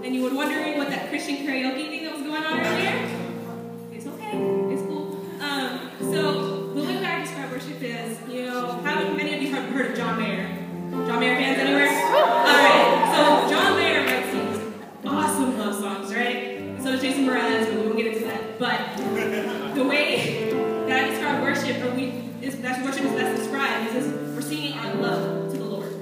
and you were wondering what that Christian karaoke thing that was going on earlier, it's okay. It's cool. So the way that I describe worship is, how many of you have heard of John Mayer? John Mayer fans anywhere? Alright, so John Mayer writes these awesome love songs, right? And so does Jason Mraz, but we won't get into that. But the way that I describe worship, that worship is best described, is we're singing our love to the Lord.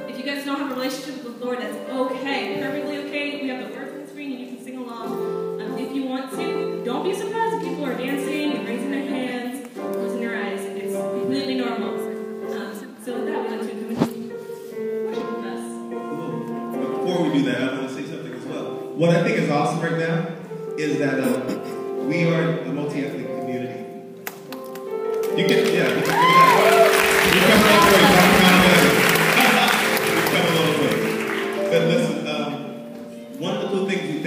If you guys don't have a relationship with the Lord, that's okay, perfectly okay. We have the words on the screen and you can sing along. If you want to, don't be surprised if people are dancing and raising their hands, closing their eyes. It's completely normal. So with that, we want to come and worship with us. But before we do that, I want to say something as well. What I think is awesome right now is that we are a multi-ethnic community. You can, yeah, you can you come a long way. You come a long way. But listen, one of the cool things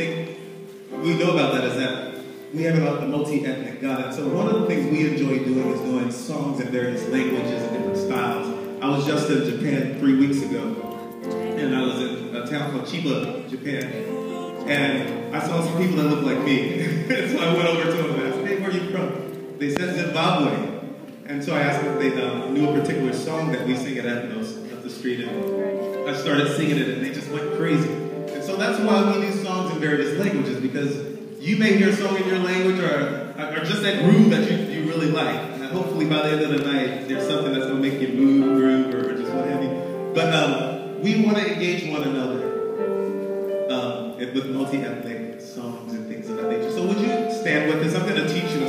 we know about that is that we have a multi-ethnic God. And so one of the things we enjoy doing is doing songs in various languages and different styles. I was just in Japan 3 weeks ago, and I was in a town called Chiba, Japan, and I saw some people that looked like me. So I went over to them and asked, hey, where are you from? They said Zimbabwe. And so I asked them if they knew a particular song that we sing at Ethnos up the street, and I started singing it, and they just went crazy. And so that's why we do songs in various languages, because you may hear a song in your language or just that groove that you really like. And hopefully by the end of the night, there's something that's going to make you move, groove, or just what have you. But we want to engage one another with multi-ethnic songs and things of that nature. So would you stand with us? I'm going to teach you